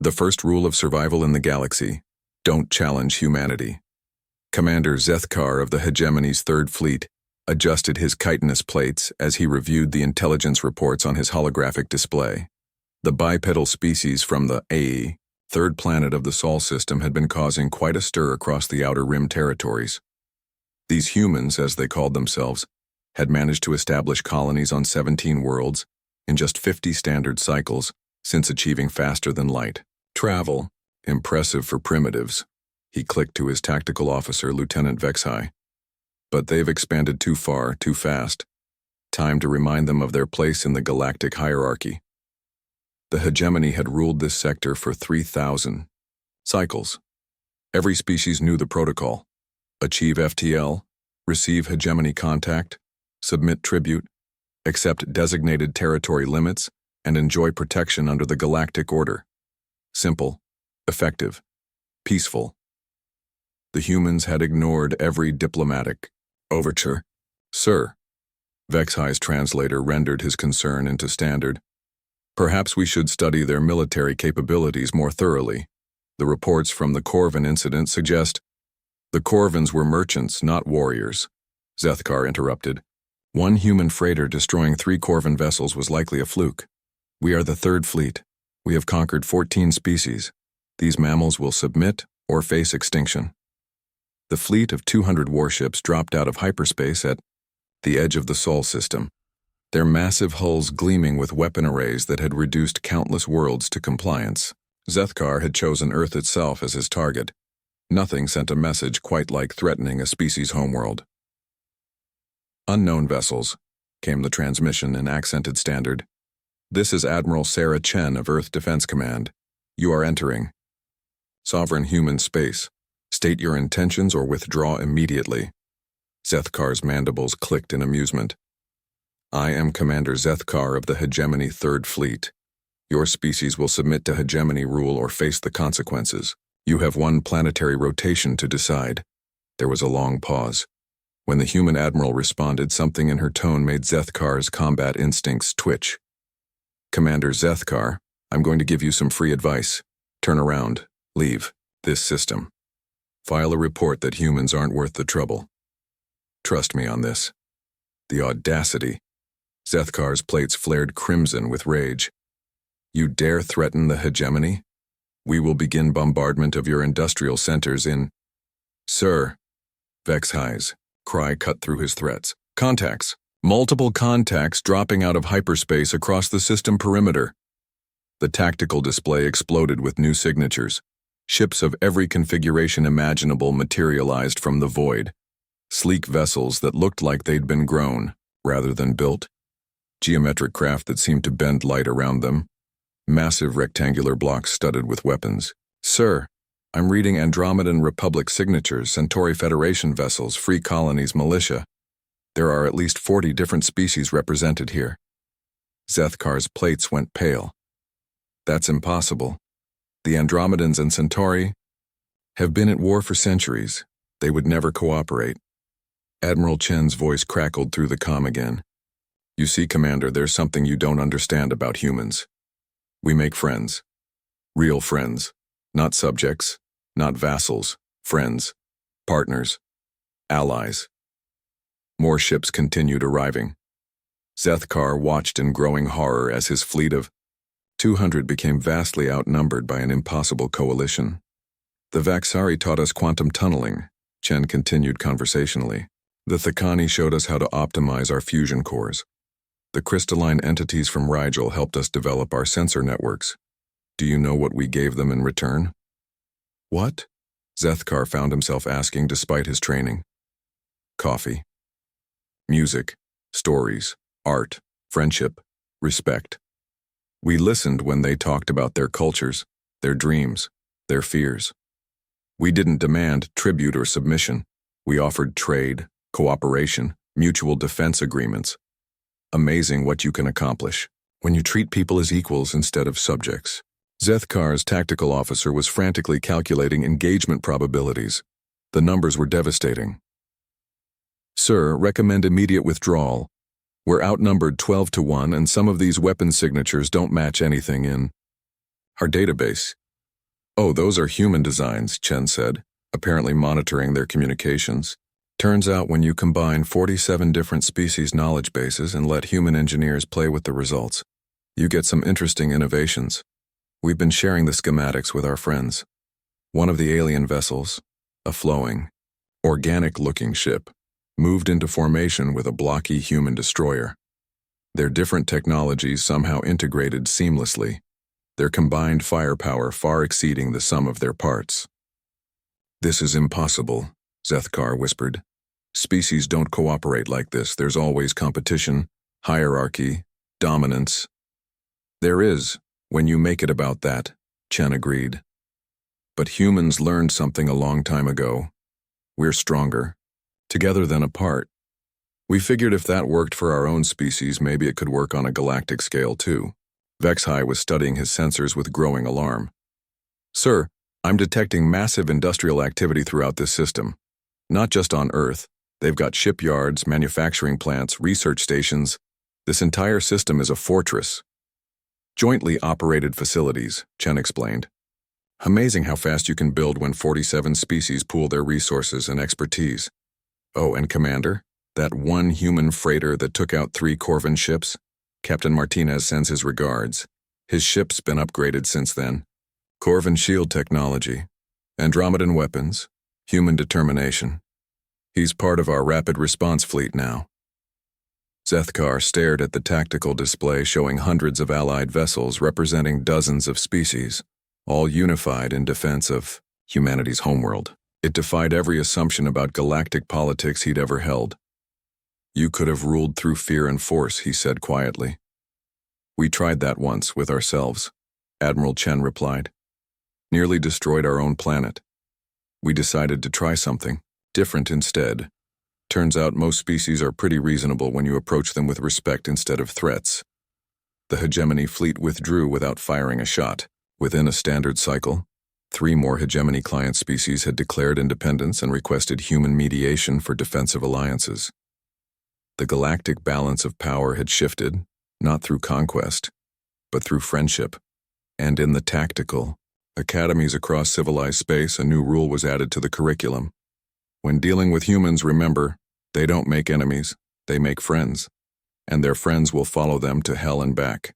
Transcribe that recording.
The first rule of survival in the galaxy: don't challenge humanity. Commander Zethkar of the Hegemony's Third Fleet adjusted his chitinous plates as he reviewed the intelligence reports on his holographic display. The bipedal species from the AE, third planet of the Sol system, had been causing quite a stir across the Outer Rim territories. These humans, as they called themselves, had managed to establish colonies on 17 worlds in just 50 standard cycles, since achieving faster-than-light travel. Impressive for primitives, he clicked to his tactical officer, Lieutenant Vexhai. But they've expanded too far, too fast. Time to remind them of their place in the galactic hierarchy. The hegemony had ruled this sector for 3,000 cycles. Every species knew the protocol: achieve FTL, receive hegemony contact, submit tribute, accept designated territory limits, and enjoy protection under the galactic order. Simple, effective, peaceful. The humans had ignored every diplomatic overture. Sir, Vexhai's translator rendered his concern into standard. Perhaps we should study their military capabilities more thoroughly. The reports from the Corvin incident suggest the Corvins were merchants, not warriors. Zethkar interrupted. One human freighter destroying 3 Corvin vessels was likely a fluke. We are the Third Fleet. We have conquered 14 species. These mammals will submit or face extinction. The fleet of 200 warships dropped out of hyperspace at the edge of the Sol system, their massive hulls gleaming with weapon arrays that had reduced countless worlds to compliance. Zethkar had chosen Earth itself as his target. Nothing sent a message quite like threatening a species' homeworld. Unknown vessels, came the transmission in accented standard. This is Admiral Sarah Chen of Earth Defense Command. You are entering sovereign human space. State your intentions or withdraw immediately. Zethkar's mandibles clicked in amusement. I am Commander Zethkar of the Hegemony Third Fleet. Your species will submit to hegemony rule or face the consequences. You have one planetary rotation to decide. There was a long pause. When the human admiral responded, something in her tone made Zethkar's combat instincts twitch. Commander Zethkar, I'm going to give you some free advice. Turn around. Leave this system. File a report that humans aren't worth the trouble. Trust me on this. The audacity. Zethkar's plates flared crimson with rage. You dare threaten the hegemony? We will begin bombardment of your industrial centers in... Sir, Vexhai's cry cut through his threats. Contacts. Multiple contacts dropping out of hyperspace across the system perimeter. The tactical display exploded with new signatures. Ships of every configuration imaginable materialized from the void. Sleek vessels that looked like they'd been grown, rather than built. Geometric craft that seemed to bend light around them. Massive rectangular blocks studded with weapons. Sir, I'm reading Andromedan Republic signatures, Centauri Federation vessels, Free Colonies militia. There are at least 40 different species represented here. Zethkar's plates went pale. That's impossible. The Andromedans and Centauri have been at war for centuries. They would never cooperate. Admiral Chen's voice crackled through the comm again. You see, Commander, there's something you don't understand about humans. We make friends. Real friends. Not subjects, not vassals, friends, partners, allies. More ships continued arriving. Zethkar watched in growing horror as his fleet of 200 became vastly outnumbered by an impossible coalition. The Vaxari taught us quantum tunneling, Chen continued conversationally. The Thakani showed us how to optimize our fusion cores. The crystalline entities from Rigel helped us develop our sensor networks. Do you know what we gave them in return? What? Zethkar found himself asking despite his training. Coffee. Music, stories, art, friendship, respect. We listened when they talked about their cultures, their dreams, their fears. We didn't demand tribute or submission. We offered trade, cooperation, mutual defense agreements. Amazing what you can accomplish when you treat people as equals instead of subjects. Zethkar's tactical officer was frantically calculating engagement probabilities. The numbers were devastating. Sir, recommend immediate withdrawal. We're outnumbered 12-1, and some of these weapon signatures don't match anything in our database. Oh, those are human designs, Chen said, apparently monitoring their communications. Turns out when you combine 47 different species knowledge bases and let human engineers play with the results, you get some interesting innovations. We've been sharing the schematics with our friends. One of the alien vessels, a flowing, organic-looking ship, moved into formation with a blocky human destroyer. Their different technologies somehow integrated seamlessly, their combined firepower far exceeding the sum of their parts. "This is impossible," Zethkar whispered. "Species don't cooperate like this. There's always competition, hierarchy, dominance." "There is, when you make it about that," Chen agreed. "But humans learned something a long time ago. We're stronger, together than apart. We figured if that worked for our own species, maybe it could work on a galactic scale too." Vexhai was studying his sensors with growing alarm. "Sir, I'm detecting massive industrial activity throughout this system. Not just on Earth. They've got shipyards, manufacturing plants, research stations. This entire system is a fortress." "Jointly operated facilities," Chen explained. "Amazing how fast you can build when 47 species pool their resources and expertise. Oh, and Commander, that one human freighter that took out 3 Corvin ships? Captain Martinez sends his regards. His ship's been upgraded since then. Corvin shield technology, Andromedan weapons, human determination. He's part of our rapid response fleet now." Zethkar stared at the tactical display showing hundreds of allied vessels representing dozens of species, all unified in defense of humanity's homeworld. It defied every assumption about galactic politics he'd ever held. "You could have ruled through fear and force," he said quietly. "We tried that once with ourselves," Admiral Chen replied. "Nearly destroyed our own planet. We decided to try something different instead. Turns out most species are pretty reasonable when you approach them with respect instead of threats." The hegemony fleet withdrew without firing a shot. Within a standard cycle, 3 more hegemony client species had declared independence and requested human mediation for defensive alliances. The galactic balance of power had shifted, not through conquest, but through friendship. And in the tactical academies across civilized space, a new rule was added to the curriculum. When dealing with humans, remember, they don't make enemies, they make friends, and their friends will follow them to hell and back.